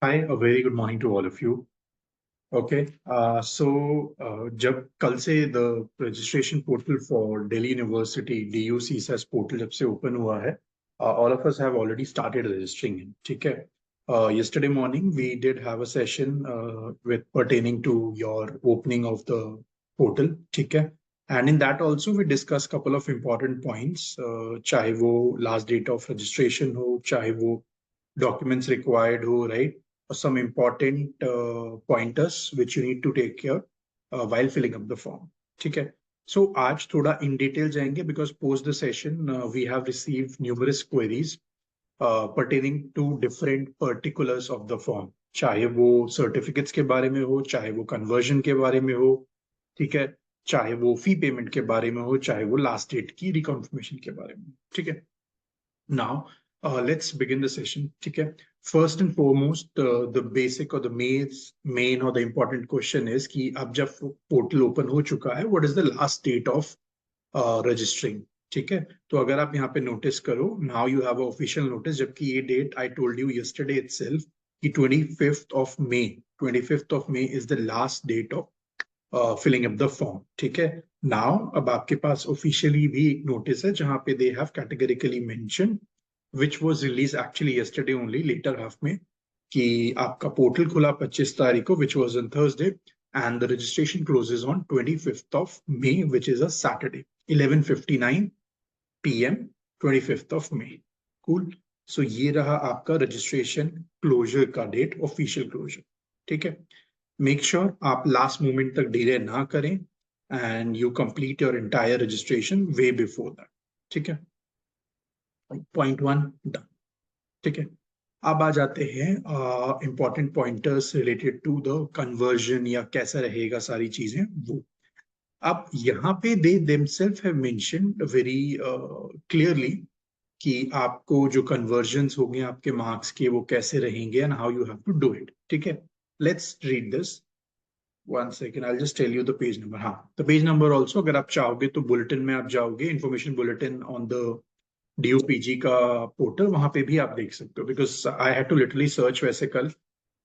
Hi, a very good morning to all of you. Okay, जब कल से the registration portal for Delhi university DUCSAS portal जब से open हुआ है, all of us have already started registering in. ठीक है. Yesterday morning we did have a session with pertaining to your opening of the portal. ठीक है. And in that also we discussed couple of important points. चाहे वो last date of registration हो, चाहे वो documents required हो, right? Or some important pointers which you need to take care while filling up the form. ठीक है. So आज थोड़ा in detail जाएंगे because post the session we have received numerous queries pertaining to different particulars of the form. चाहे वो certificates के बारे में हो, चाहे वो conversion के बारे में हो, ठीक है, चाहे वो fee payment के बारे में हो, चाहे वो last date की reconfirmation के बारे में, ठीक है. Now, let's begin the session. Okay. First and foremost, the basic or the main or the important question is कि अब जब portal open हो चुका है, what is the last date of registering? ठीक है. तो अगर आप यहाँ पे notice करो, now you have an official notice, जबकि ये date I told you yesterday itself कि 25th of May, 25th of May is the last date of filling up the form. ठीक है. Now, अब आपके पास officially भी एक notice है जहाँ पे they have categorically mentioned, which was released actually yesterday only, later half में, कि आपका पोर्टल खुला 25 तारीख को, which was on Thursday, and the registration closes on 25th of May, which is a Saturday, 11:59 PM, 25th of May. Cool. So ये रहा आपका registration closure का date, official closure. ठीक है. Make sure आप last moment तक delay ना करें and you complete your entire registration way before that. ठीक है. Point 1 done. ठीक है. अब आ जाते हैं important pointers related to the conversion या कैसा रहेगा सारी चीजें वो. अब यहाँ पे they themselves have mentioned very clearly कि आपको जो कन्वर्जन्स होंगे आपके मार्क्स के वो कैसे रहेंगे and how you have to do it. ठीक है. Let's read this. One second, I just tell you the page number. हाँ, द पेज नंबर ऑल्सो अगर आप चाहोगे तो बुलेटिन में आप जाओगे, information bulletin on the DUPG का पोर्टल, वहां पे भी आप देख सकते हो. Because I had to literally search वैसे कल,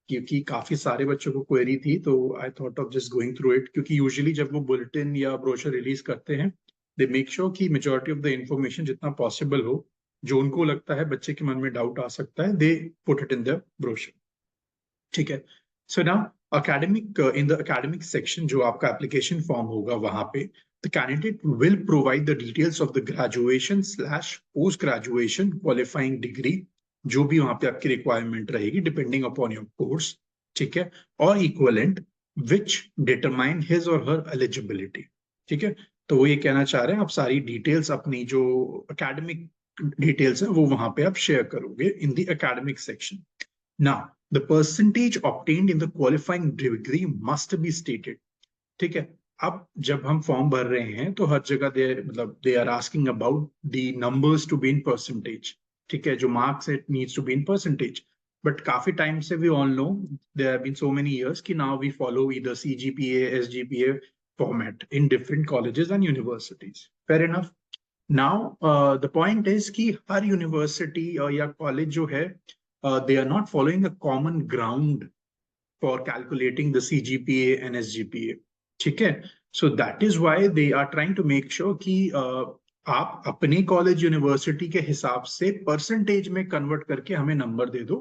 क्योंकि काफी सारे बच्चों को क्वेरी थी, तो I thought of just going through it. क्योंकि यूजुअली जब वो बुलेटिन या ब्रोशर रिलीज करते हैं, दे मेक श्योर कि मेजोरिटी ऑफ द इंफॉर्मेशन जितना पॉसिबल हो, जो उनको लगता है बच्चे के मन में डाउट आ सकता है, they put it in the brochure. ठीक है. So now academic in the academic section जो आपका application form होगा वहां पे the candidate will provide the details of the graduation slash post graduation qualifying degree जो भी वहां पे आपकी requirement रहेगी depending upon your course. ठीक है. और equivalent which determine his or her eligibility. ठीक है. तो वो ये कहना चाह रहे हैं आप सारी डिटेल्स अपनी जो academic डिटेल्स है वो वहां पे आप शेयर करोगे in the academic section. Now, the percentage obtained in the qualifying degree must be stated. ठीक है. अब जब हम फॉर्म भर रहे हैं तो हर जगह they are asking about the numbers to be in percentage. ठीक है. जो marks it needs to be in percentage. But काफी टाइम से we all know there have been so many years कि now we follow either CGPA SGPA format in different colleges and universities. Fair enough. Now the point is कि हर university या college जो है, they are not following a common ground for calculating the CGPA and SGPA. ठीक है. So that is why they are trying to make sure कि आप अपने कॉलेज यूनिवर्सिटी के हिसाब से परसेंटेज में कन्वर्ट करके हमें नंबर दे दो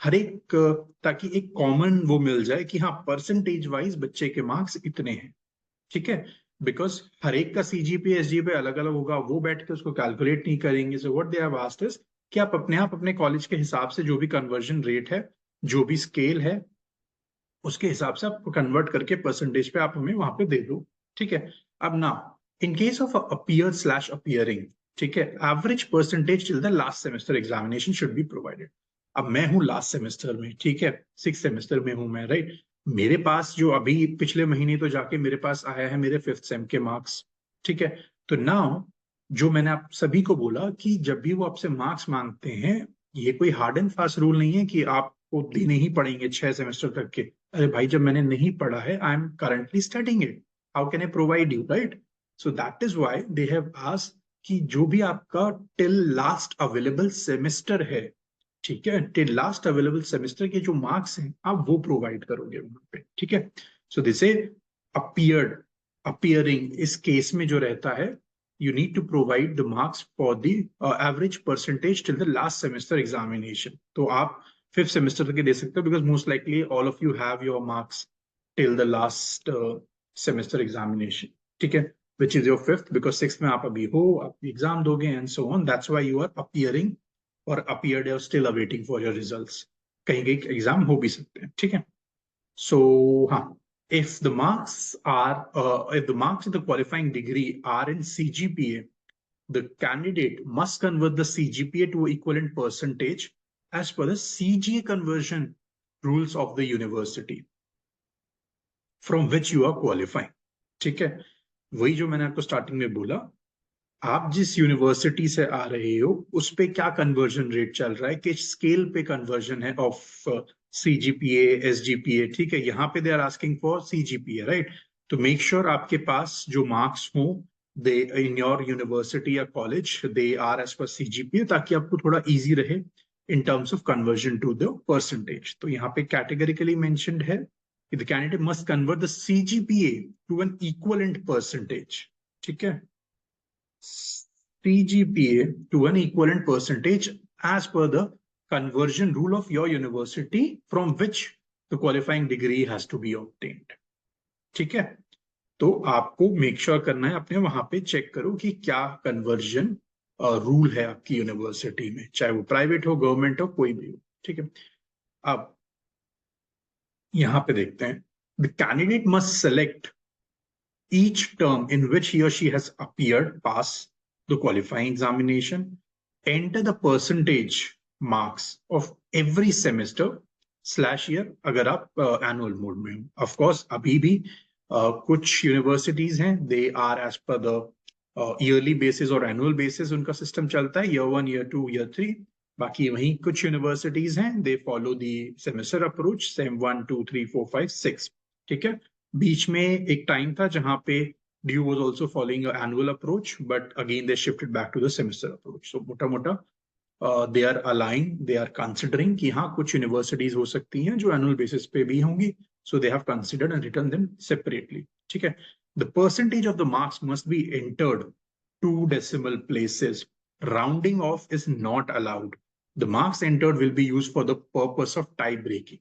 हर एक, ताकि एक कॉमन वो मिल जाए कि हाँ परसेंटेज वाइज बच्चे के मार्क्स इतने हैं. ठीक है. बिकॉज हर एक का CGPA SGPA अलग अलग होगा, वो बैठ के उसको कैलकुलेट नहीं करेंगे. So what they have asked is कि आप अपने कॉलेज के हिसाब से जो भी कन्वर्जन रेट है, जो भी स्केल है, उसके हिसाब से आप कन्वर्ट करके परसेंटेज पे आप हमें वहां पे दे दो. ठीक है. अब ना, इन case of appear slash appearing, ठीक है, average percentage till the last semester examination should be provided. अब मैं हूँ लास्ट सेमेस्टर में. ठीक है. 6th सेमेस्टर में हूँ मैं, राइट. मेरे पास जो अभी पिछले महीने तो जाके मेरे पास आया है मेरे 5th सेम के मार्क्स. ठीक है. तो नाउ जो मैंने आप सभी को बोला कि जब भी वो आपसे मार्क्स मांगते हैं, ये कोई हार्ड एंड फास्ट रूल नहीं है कि आपको देने ही पड़ेंगे 6 सेमेस्टर तक के. अरे भाई, जब मैंने नहीं पढ़ा है, I am currently studying it, how can I provide you, right. So that is why they have asked कि जो भी आपका टिल लास्ट अवेलेबल सेमेस्टर है, ठीक है, टिल लास्ट अवेलेबल सेमेस्टर के जो मार्क्स हैं आप वो प्रोवाइड करोगे वहां पे। ठीक है, सो दिस अपीयर्ड अपीयरिंग इस केस में जो रहता है, you need to provide the marks for the average percentage till the last semester examination. तो आप फिफ्थ सेमेस्टर तक दे सकते हो, because most likely all of you have your marks till the last semester examination. ठीक है, which is your fifth, because six में आप अभी हो, आप एग्जाम दोगे and so on, that's why you are appearing और अपीयर्ड और still awaiting for your results. कहीं कहीं एग्जाम हो भी सकते हैं। ठीक है, सो हाँ, if the marks are if the marks in the qualifying degree are in CGPA, the candidate must convert the CGPA to equivalent percentage as per the CGA conversion rules of the university from which you are qualifying. ठीक है, वही जो मैंने आपको starting में बोला, आप जिस यूनिवर्सिटी से आ रहे हो उस पे क्या कन्वर्जन रेट चल रहा है, किस स्केल पे कन्वर्जन है ऑफ सीजीपीए एसजीपीए। ठीक है, यहाँ पे they are asking for CGPA, right. तो मेक श्योर आपके पास जो मार्क्स हो दे इन योर यूनिवर्सिटी या college they are as per CGPA, ताकि आपको थोड़ा इजी रहे in terms of conversion to the percentage. तो यहाँ पे कैटेगरिकली मेंशन्ड है कि the candidate must convert the CGPA to an equivalent percentage. ठीक है, CGPA to an equivalent percentage as per the conversion rule of your university from which the qualifying degree has to be obtained. ठीक है, तो आपको make sure करना है, अपने वहां पे चेक करो कि क्या कन्वर्जन रूल है आपकी यूनिवर्सिटी में, चाहे वो प्राइवेट हो, गवर्नमेंट हो, कोई भी हो। ठीक है, अब यहां पे देखते हैं, the candidate must select each term in which he or she has appeared, pass the qualifying examination, enter the percentage marks of every semester slash year अगर आप annual mode में हो। Of course अभी भी कुछ यूनिवर्सिटीज हैं, they are as per the yearly basis और annual basis उनका सिस्टम चलता है, year 1 year 2 year 3। बाकी वहीं कुछ यूनिवर्सिटीज हैं, they follow the semester approach, sem 1 2 3 4 5 6। ठीक है, बीच में एक टाइम था जहां पे DU was also following an annual approach, but again they shifted back to the semester approach. So मोटा मोटा they are aligned, they are considering कि हाँ कुछ यूनिवर्सिटीज हो सकती हैं जो एनुअल बेसिस पे भी होंगी, so they have considered and written them separately. ठीक है, the percentage of the marks must be entered 2 decimal places. Rounding off is not allowed. The marks entered will be used for the purpose of tie breaking.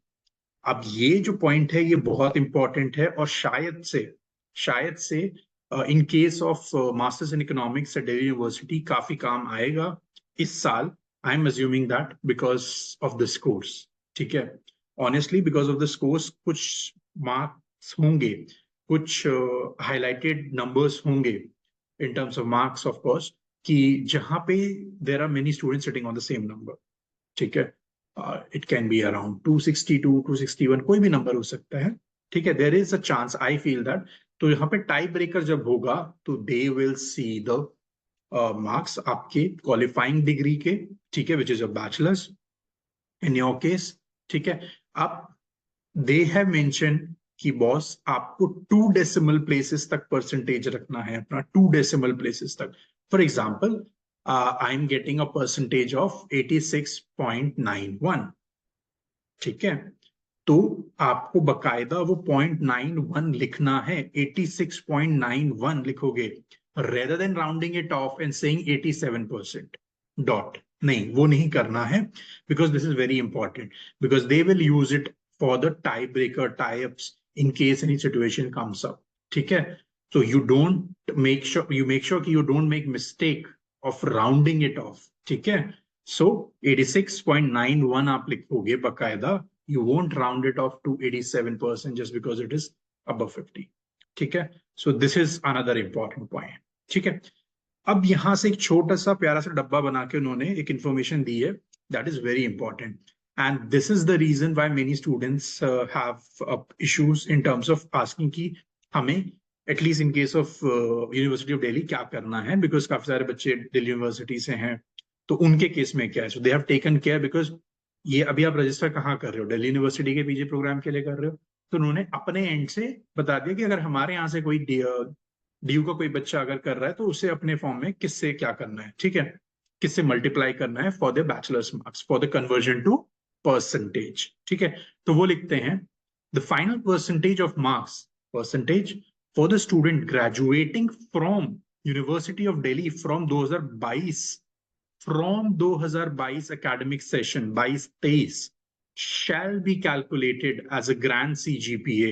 अब ये जो point है ये बहुत important है, और शायद से in case of masters in economics at Delhi University काफी काम आएगा इस साल। I am assuming that because of the scores. ठीक है, honestly because of the scores कुछ मार्क्स होंगे, कुछ हाईलाइटेड नंबर्स होंगे in terms of marks of course, कि जहां पे there are many students sitting on the same number. ठीक है, इट कैन बी अराउंड 262 261, कोई भी नंबर हो सकता है। ठीक है, there is a chance, I feel that. तो यहाँ पे टाई ब्रेकर जब होगा तो they will see the marks आपके क्वालिफाइंग डिग्री के। ठीक है, which is a bachelors in your case. ठीक है, अब दे हैव मेंशन कि बॉस आपको 2 डेसिमल प्लेसेस तक परसेंटेज रखना है अपना, 2 डेसिमल प्लेसेस तक। For example I am getting a percentage of 86.91। ठीक है, तो आपको बकायदा वो 0.91 लिखना है, 86.91 लिखोगे, rather than rounding it of and saying 87%। Dot नहीं, वो नहीं करना है, because this is very important, because they will use it for the tie breaker tie ups in case any situation comes up. ठीक है, so you don't make sure you make sure कि you don't make mistake of rounding it off। ठीक है, so 86.91 आप लिखोगे बकायदा, you won't round it off to 87% just because it is above 50। ठीक है, so this is another important point। ठीक है, अब यहां से एक छोटा सा प्यारा सा डब्बा बना के उन्होंने एक इंफॉर्मेशन दी है, that is very important, and this is the reason why many students have issues in terms of asking कि हमें at least in case of university of Delhi क्या करना है, बिकॉज काफी सारे बच्चे दिल्ली यूनिवर्सिटी से हैं, तो उनके केस में क्या है। So they have taken care, because ये अभी आप रजिस्टर कहाँ कर रहे हो, दिल्ली यूनिवर्सिटी के पीजी प्रोग्राम के लिए कर रहे हो, तो उन्होंने अपने एंड से बता दिया कि अगर हमारे यहाँ से कोई DU का कोई बच्चा अगर कर रहा है तो उसे अपने फॉर्म में किससे क्या करना है। ठीक है, किससे मल्टीप्लाई करना है for the bachelors marks for the conversion to percentage. ठीक है, तो वो लिखते हैं the final percentage of marks percentage for the student graduating from university of Delhi from 2022 from 2022 academic session 22-23 shall be calculated as a grand CGPA.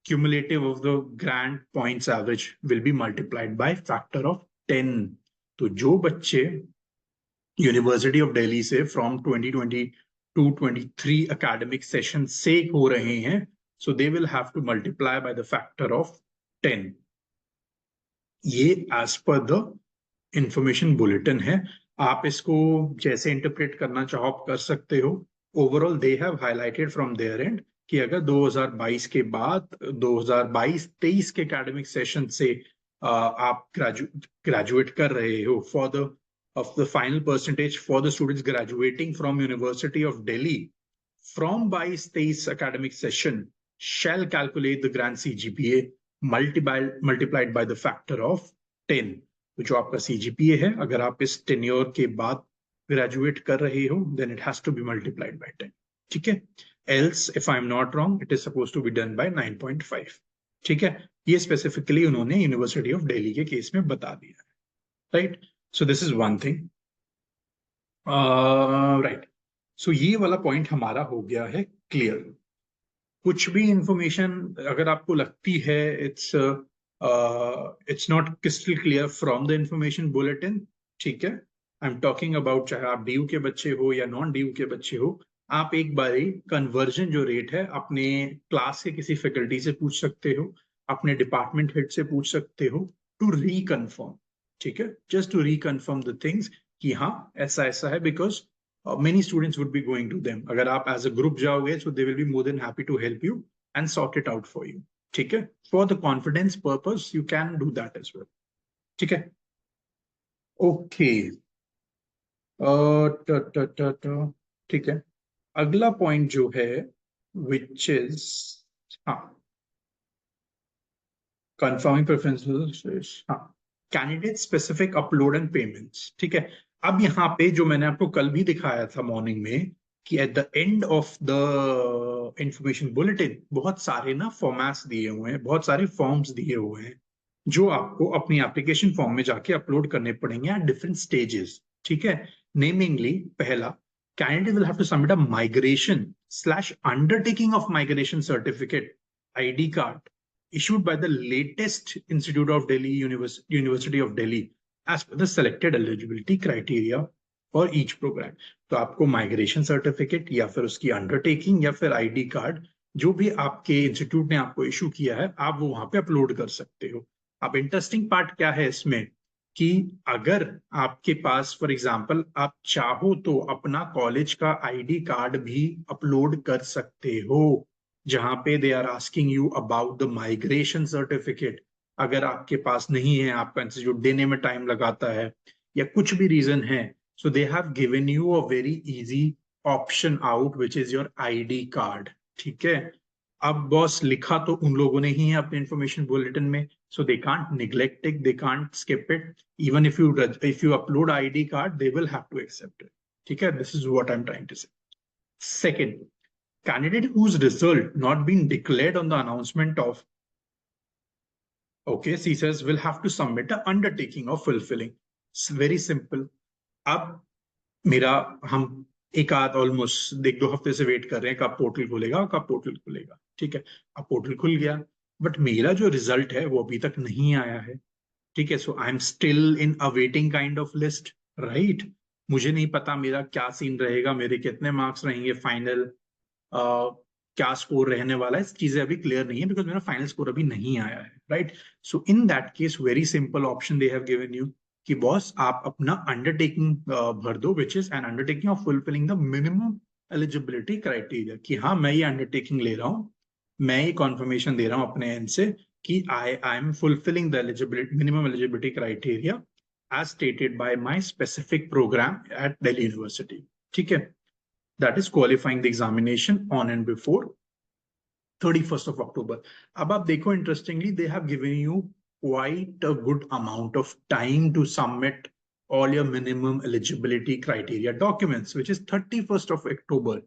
Cumulative of the grand points average will be multiplied by factor of 10. तो जो बच्चे university of Delhi से from 2022-23 academic session से हो रहे हैं, so they will have to multiply by the factor of 10. ये as per the information bulletin है। आप इसको जैसे इंटरप्रेट करना चाहो आप कर सकते हो। Overall they have highlighted from there and कि अगर 2022 के बाद 2022-23 के एकेडमिक सेशन से आप ग्रेजुएट कर रहे हो for the of the final percentage for the students graduating from University of Delhi from 22-23 academic session shall calculate the grand CGPA multiplied by the factor of 10. तो जो आपका CGPA है, अगर आप इस टेन्योर के बाद ग्रेजुएट कर रहे हो, then it has to be multiplied by 10. ठीक है, else if I'm not wrong it is supposed to be done by 9.5. ठीक है, ये स्पेसिफिकली उन्होंने यूनिवर्सिटी ऑफ दिल्ली के केस में बता दिया है, right. So this is one thing, right. So ये वाला पॉइंट हमारा हो गया है क्लियर। कुछ भी इंफॉर्मेशन अगर आपको लगती है it's not crystal clear from the information bulletin, ठीक है, आई एम टॉकिंग अबाउट चाहे आप DU के बच्चे हो या नॉन DU के बच्चे हो, आप एक बारी कन्वर्जन जो रेट है अपने क्लास के किसी फैकल्टी से पूछ सकते हो, अपने डिपार्टमेंट हेड से पूछ सकते हो टू रिकन्फर्म। ठीक है, just to reconfirm the things कि हाँ ऐसा ऐसा है, because many students would be going to them. अगर आप as a group जाओगे so they will be more than happy to help you and sort it out for you. ठीक है, for the confidence purpose you can do that as well. ठीक है, okay. ठीक है, अगला पॉइंट जो है which is हाँ confirming preferences, हाँ candidate specific upload and payments. ठीक है, अब यहाँ पे जो मैंने आपको कल भी दिखाया था मॉर्निंग में कि at the end of the information bulletin बहुत सारे ना फॉर्मेट्स दिए हुए हैं, बहुत सारे फॉर्म्स दिए हुए हैं जो आपको अपनी एप्लीकेशन फॉर्म में जाके अपलोड करने पड़ेंगे एट डिफरेंट स्टेजेस। ठीक है, नेमिंगली पहला, candidate will have to submit a migration slash undertaking of migration certificate ID card issued by the latest Institute of Delhi University of Delhi as per the selected eligibility criteria for each program. तो आपको migration certificate या फिर उसकी undertaking या फिर ID card जो भी आपके इंस्टीट्यूट ने आपको इशू किया है आप वो वहां पे अपलोड कर सकते हो। अब इंटरेस्टिंग पार्ट क्या है इसमें कि अगर आपके पास फॉर एग्जांपल आप चाहो तो अपना कॉलेज का ID कार्ड भी अपलोड कर सकते हो, जहां पे they are asking you about the migration certificate. अगर आपके पास नहीं है, आपका इंस्टीट्यूट देने में टाइम लगाता है या कुछ भी रीजन है, so they have given you a very easy option out which is your ID card. ठीक है, अब बॉस लिखा तो उन लोगों ने ही है अपने इंफॉर्मेशन बुलेटिन में, so they can't neglect it, they can't skip it, even if you upload ID card they will have to accept it. ठीक है, this is what I am trying to say. Second, candidate whose result not been declared on the announcement of okay CSAS will have to submit an undertaking of fulfilling. It's very simple. अब मेरा हम एक आध almost 1-2 हफ्ते से wait कर रहे हैं कब पोर्टल खुलेगा और कब पोर्टल खुलेगा। ठीक है, अब पोर्टल खुल गया बट मेरा जो रिजल्ट है वो अभी तक नहीं आया है। ठीक है, so I am still in a waiting kind of list, right. मुझे नहीं पता मेरा क्या सीन रहेगा, मेरे कितने मार्क्स रहेंगे फाइनल, क्या स्कोर रहने वाला है, चीजें अभी क्लियर नहीं है बिकॉज मेरा फाइनल स्कोर अभी नहीं आया है, right. So in that case very simple option they have given you कि बॉस आप अपना अंडरटेकिंग भर दो which is an undertaking of fulfilling the minimum eligibility criteria, कि हाँ मैं ये अंडरटेकिंग ले रहा हूँ, मैं ये कॉन्फर्मेशन दे रहा हूँ अपने एंड से कि I am fulfilling the eligibility minimum eligibility criteria as stated by my specific program at Delhi University. ठीक है, that is qualifying the examination on and before 31st of October. अब आप देखो interestingly they have given you quite a good amount of time to submit all your minimum eligibility criteria documents, which is 31st of October.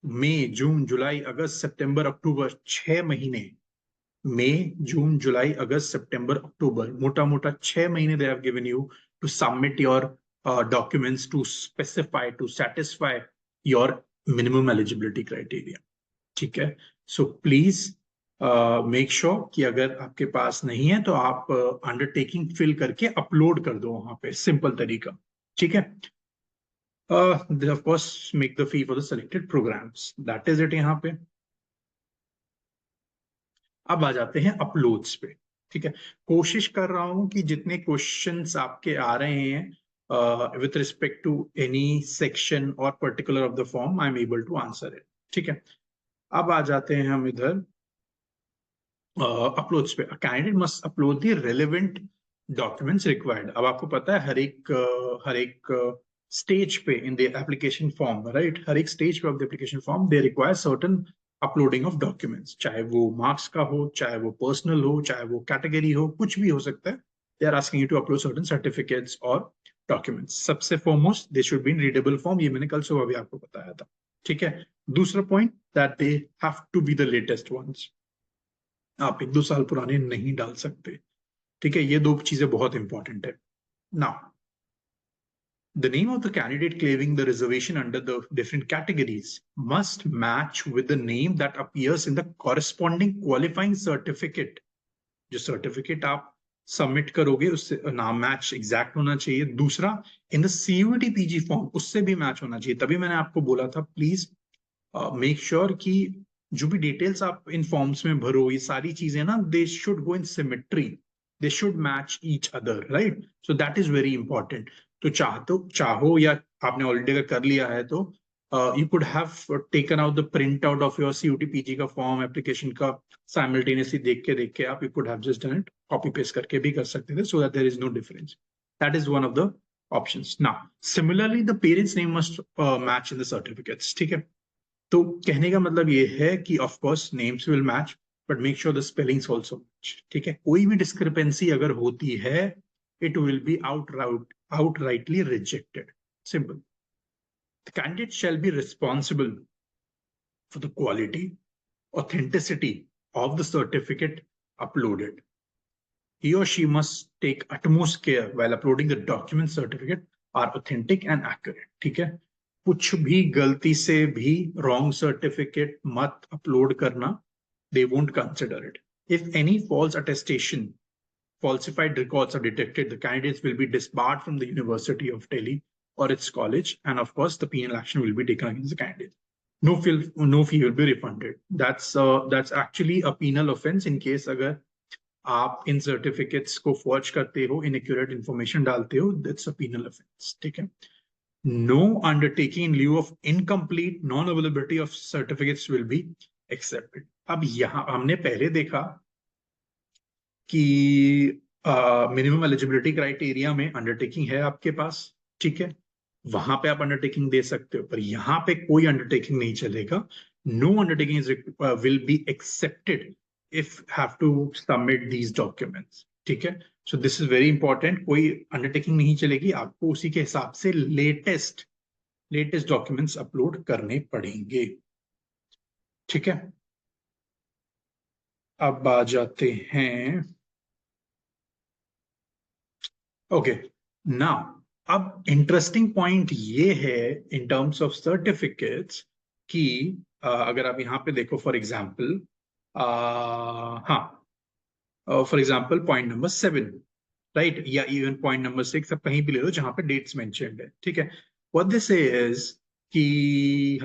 मई, जून, जुलाई, अगस्त, सितंबर, अक्टूबर, 6 महीने. मई, जून, जुलाई, अगस्त, सितंबर, अक्टूबर, मोटा मोटा 6 महीने they have given you to submit your documents to specify, to satisfy your minimum eligibility criteria. ठीक है. So please make sure कि अगर आपके पास नहीं है तो आप अंडरटेकिंग फिल करके अपलोड कर दो वहां पे. सिंपल तरीका. ठीक है. Of course make the fee for the selected programmes. That is it यहाँ पे. अब आ जाते हैं अपलोड्स पे. ठीक है. कोशिश कर रहा हूं कि जितने क्वेश्चंस आपके आ रहे हैं with respect to any section और particular of the form I am able to answer it. ठीक है. अब आ जाते हैं हम इधर अपलोड्स पे. Candidate must upload the relevant documents required. अब आपको पता है हर एक स्टेज पे in the application form, right, हर एक स्टेज पे of the application form they require certain uploading of documents. चाहे वो मार्क्स का हो, चाहे वो पर्सनल हो, चाहे वो कैटेगरी हो, कुछ भी हो सकता है. They are asking you to upload certain certificates और डॉक्यूमेंट्स. सबसे foremost they should be in readable form. ये मैंने कल सुबह भी आपको बताया था. ठीक है. दूसरा point that they have to be the latest ones. आप 1-2 साल पुराने नहीं डाल सकते. ठीक है. ये दो चीजें बहुत इंपॉर्टेंट है. Now the name of the candidate claiming the reservation under the different categories must match with the name that appears in the corresponding qualifying certificate. जो सर्टिफिकेट आप सबमिट करोगे उससे नाम मैच एग्जैक्ट होना चाहिए. दूसरा, in the CUET PG form उससे भी मैच होना चाहिए. तभी मैंने आपको बोला था प्लीज मेक श्योर कि जो भी डिटेल्स आप इन फॉर्म्स में भरो, ये सारी चीजें ना, they should go in symmetry, they should match each other, right. So that is very important. तो चाहो या आपने ऑलरेडी अगर कर लिया है तो you could have taken out the print out of your CUET PG का फॉर्म एप्लीकेशन का साइमल्टेनियसली देख के आप you could have just done it. Copy paste करके भी कर सकते थे, so that there is no difference. That is one of the options. Now similarly the parents name must match in the certificates. ठीक है. तो कहने का मतलब ये है कि of course names will match but make sure the spellings also match. ठीक है. कोई भी डिस्क्रिपेंसी अगर होती है it will be outrightly rejected. Simple. The candidate shall be responsible for the quality, authenticity of the certificate uploaded. He or she must take utmost care while uploading the document certificate are authentic and accurate. ठीक है. कुछ भी गलती से भी wrong certificate मत upload करना. They won't consider it. If any false attestation, falsified records are detected, the candidates will be disbarred from the University of Delhi or its college, and of course, the penal action will be taken against the candidate. No fee will be refunded. That's actually a penal offense in case अगर आप इन certificates को forge करते हो, inaccurate information डालते हो, that's a penal offense. ठीक है. No undertaking in lieu of incomplete non-availability of certificates will be accepted. अब यहाँ हमने पहले देखा कि मिनिमम एलिजिबिलिटी क्राइटेरिया में अंडरटेकिंग है आपके पास. ठीक है. वहां पे आप अंडरटेकिंग दे सकते हो, पर यहाँ पे कोई अंडरटेकिंग नहीं चलेगा. No undertaking will be accepted if have to submit these documents. ठीक है. So this is very important. कोई अंडरटेकिंग नहीं चलेगी. आपको उसी के हिसाब से लेटेस्ट डॉक्यूमेंट्स अपलोड करने पड़ेंगे. ठीक है. अब आ जाते हैं ओके. नाउ अब इंटरेस्टिंग पॉइंट ये है इन टर्म्स ऑफ सर्टिफिकेट्स कि अगर आप यहाँ पे देखो for example, for example point number 7, right, या इवन पॉइंट नंबर 6, आप कहीं भी ले लो जहां पे डेट्स मेंशन्ड है. ठीक है. व्हाट दिस इज कि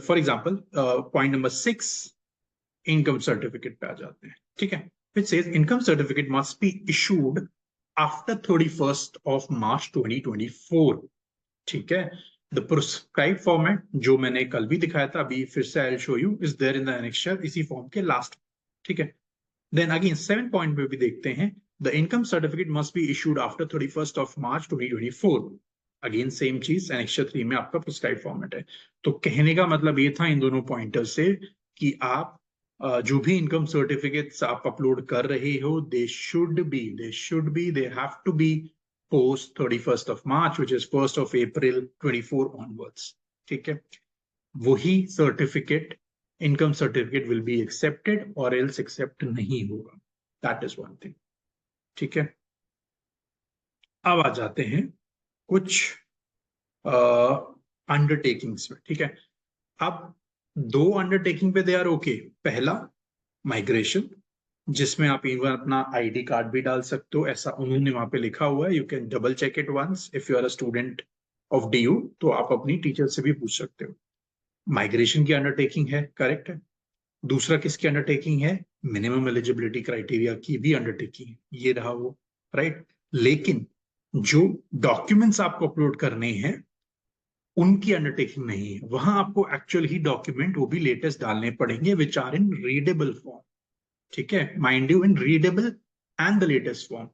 for example point number 6 income certificate पे आ जाते हैं. ठीक है. It says income certificate must be issued after 31st of March 2024. ठीक है. The prescribed format जो मैंने कल भी दिखाया था, अभी फिर से I'll show you, is there in the annexure, इसी फॉर्म के लास्ट. ठीक है. Then again 7 point पे भी देखते हैं, the income certificate must be issued after 31st of March 2024. Again same चीज, annexure 3 में आपका prescribed format है. तो कहने का मतलब ये था इन दोनों पॉइंटर से कि आप जो भी इनकम सर्टिफिकेट्स आप अपलोड कर रहे हो, they have to be post 31st of March, which is 1st of April 24 onwards. ठीक है, वही certificate, income certificate will be accepted और एल्स एक्सेप्ट नहीं होगा. That is one thing. ठीक है, अब आ जाते हैं कुछ अंडरटेकिंग्स में. ठीक है, अब दो अंडरटेकिंग पे दे आर ओके. पहला माइग्रेशन, जिसमें आप इवन अपना आईडी कार्ड भी डाल सकते हो, ऐसा उन्होंने वहां पे लिखा हुआ है. You can double check it once. If you are a student of DU तो आप अपनी टीचर से भी पूछ सकते हो. माइग्रेशन की अंडरटेकिंग है, करेक्ट है. दूसरा किसकी अंडरटेकिंग है? मिनिमम एलिजिबिलिटी क्राइटेरिया की भी अंडरटेकिंग है. ये रहा वो, राइट. लेकिन जो डॉक्यूमेंट्स आपको अपलोड करने हैं उनकी अंडरटेकिंग नहीं है. वहां आपको एक्चुअल ही डॉक्यूमेंट वो भी लेटेस्ट डालने पड़ेंगे, which are in readable form. ठीक है, mind you, in readable and the latest form.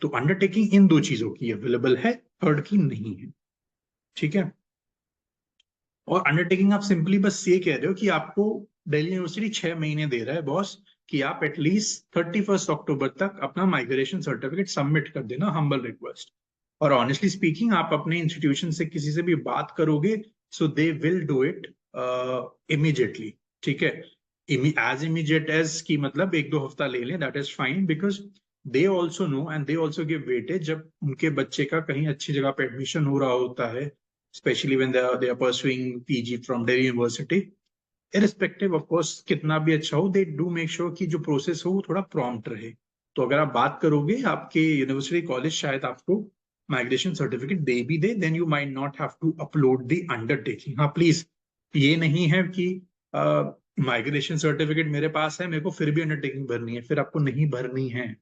तो अंडरटेकिंग इन दो चीजों की अवेलेबल है, थर्ड की नहीं है. ठीक है, और अंडरटेकिंग आप सिंपली बस ये कह रहे हो कि आपको दिल्ली यूनिवर्सिटी 6 महीने दे रहा है बॉस, कि आप एटलीस्ट 31 अक्टूबर तक अपना माइग्रेशन सर्टिफिकेट सबमिट कर देना, हम्बल रिक्वेस्ट. और ऑनेस्टली स्पीकिंग, आप अपने इंस्टीट्यूशन से किसी से भी बात करोगे so they will do it immediately. ठीक है, एज इमीडिएट एज की मतलब 1-2 हफ्ता ले लें, that is fine, because they also know and they also give weightage. जब उनके बच्चे का कहीं अच्छी जगह पे एडमिशन हो रहा होता है, especially when they are pursuing PG from Delhi University, irrespective of course कितना भी अच्छा हो, they do make sure कि जो प्रोसेस हो वो थोड़ा प्रॉम्प्ट रहे. तो अगर आप बात करोगे, आपके यूनिवर्सिटी कॉलेज शायद आपको माइग्रेशन सर्टिफिकेट दे भी दे, then you might not have to upload the undertaking. हाँ प्लीज, ये नहीं है कि माइग्रेशन सर्टिफिकेट मेरे पास है, मेरे को फिर भी अंडरटेकिंग भरनी है, फिर आपको नहीं भरनी है.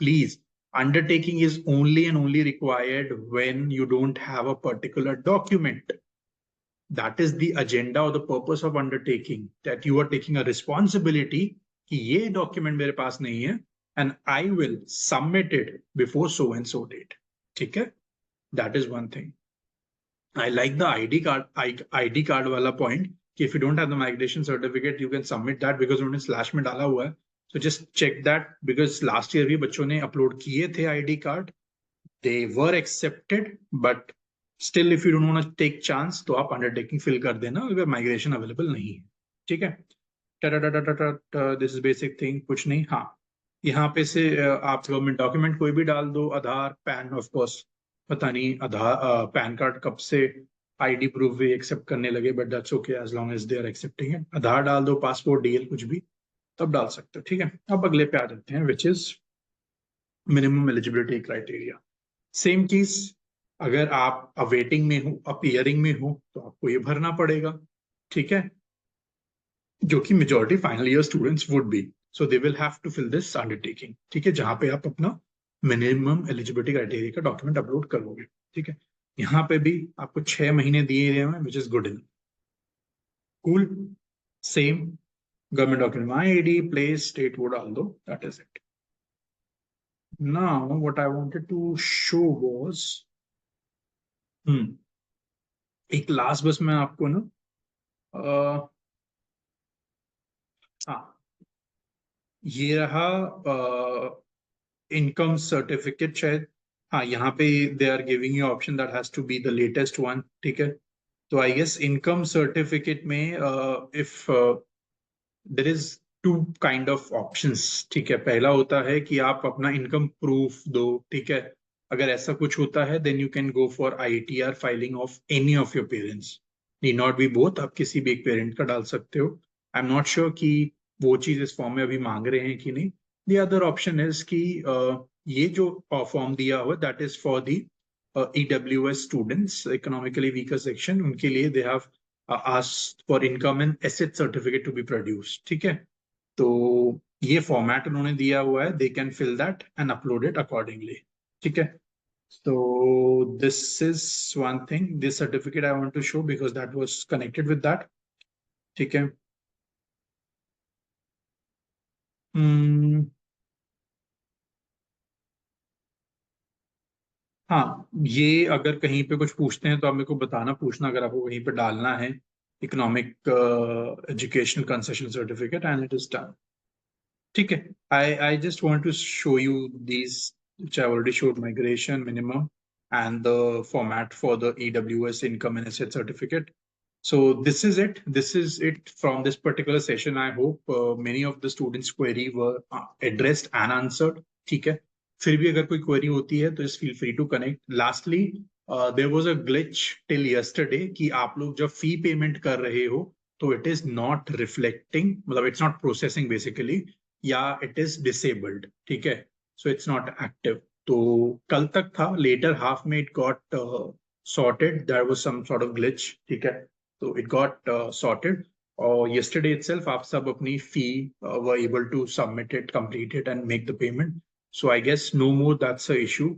Please, undertaking is only and only required when you don't have a particular document. That is the agenda or the purpose of undertaking, that you are taking a responsibility कि ये document मेरे पास नहीं है and I will submit it before so and so date. ठीक है, that is one thing. I like the ID card वाला point कि if you don't have the migration certificate you can submit that, because उन्होंने slash में डाला हुआ है. So just check that, because last year भी बच्चों ने upload किए थे ID card, they were accepted, but still if you don't want to take chance तो आप undertaking fill कर देना अगर migration available नहीं है. ठीक है, दिस इज बेसिक थिंग, कुछ नहीं. हाँ, यहाँ पे से आप गवर्नमेंट डॉक्यूमेंट कोई भी डाल दो, आधार, पैन. ऑफ कोर्स पता नहीं आधार पैन कार्ड कब से आईडी प्रूफ भी एक्सेप्ट करने लगे, but that's okay as long as they are accepting it. Aadhaar डाल दो, पासपोर्ट, डीएल, कुछ भी तब डाल सकते हो. ठीक है, अब अगले पे आ जाते हैं, which is minimum eligibility criteria. Same चीज, अगर आप अवेटिंग में हो, अपीयरिंग में हो, तो आपको ये भरना पड़ेगा. ठीक है, जो कि majority final year students would be, so they will have to fill this undertaking. ठीक है, जहां पे आप अपना मिनिमम एलिजिबिलिटी क्राइटेरिया का डॉक्यूमेंट अपलोड करोगे. ठीक है, यहाँ पे भी आपको 6 महीने दिए गए हैं, which is good in. Cool. Same government document, my ID, place, state वो डाल दो, that is it. Now what I wanted to show was, एक लास्ट बस मैं आपको ना हाँ, ये रहा इनकम सर्टिफिकेट शायद. हाँ, यहाँ पे they are giving you option that has to be the latest one. ठीक है, तो आई गेस इनकम सर्टिफिकेट में if there is two kind of options. ठीक है, पहला होता है कि आप अपना इनकम प्रूफ दो. ठीक है, अगर ऐसा कुछ होता है then you can go for ITR filing of any of your parents. Need not be both, आप किसी भी एक पेरेंट का डाल सकते हो. आई एम नॉट श्योर कि वो चीज इस फॉर्म में अभी मांग रहे हैं कि नहीं. द अदर ऑप्शन इज कि ये जो फॉर्म दिया हुआ that is for the EWS students, economically weaker section, उनके लिए they have asked for income and asset certificate to be produced. ठीक है, तो ये फॉर्मेट उन्होंने दिया हुआ है, they can fill that and upload it accordingly. ठीक है, so this is one thing, this certificate I want to show because that was connected with that. ठीक है, हाँ, ये अगर कहीं पे कुछ पूछते हैं तो आप मेरे को बताना, पूछना अगर आपको कहीं पे डालना है economic educational concession certificate, and it is done. ठीक है, I just want to show you these which I already showed, migration, minimum, and the format for the EWS income and asset certificate. So this is it. This is it from this particular session. I hope many of the students' query were addressed and answered. ठीक है. फिर भी अगर कोई query होती है तो just feel free to connect. Lastly, there was a glitch till yesterday कि आप लोग जब fee payment कर रहे हो तो it is not reflecting, मतलब it's not processing basically, या it is disabled. ठीक है. So it's not active. तो कल तक था, later half में it got sorted. There was some sort of glitch. ठीक है. So it got sorted. Or yesterday itself, आप सब अपनी fee were able to submit it, complete it, and make the payment. So I guess no more that's a issue.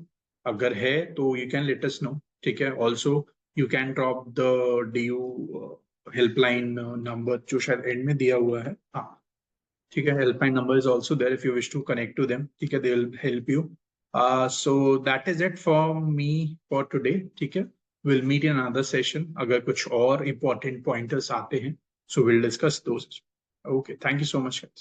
अगर है तो you can let us know. ठीक है. Also you can drop the DU helpline number जो शायद end में दिया हुआ है. हाँ. ठीक है. Helpline number is also there if you wish to connect to them. ठीक है. They will help you. So that is it from me for today. ठीक है. We'll meet in another session. अगर कुछ और important pointers आते हैं, so we'll discuss those. Okay. Thank you so much, guys.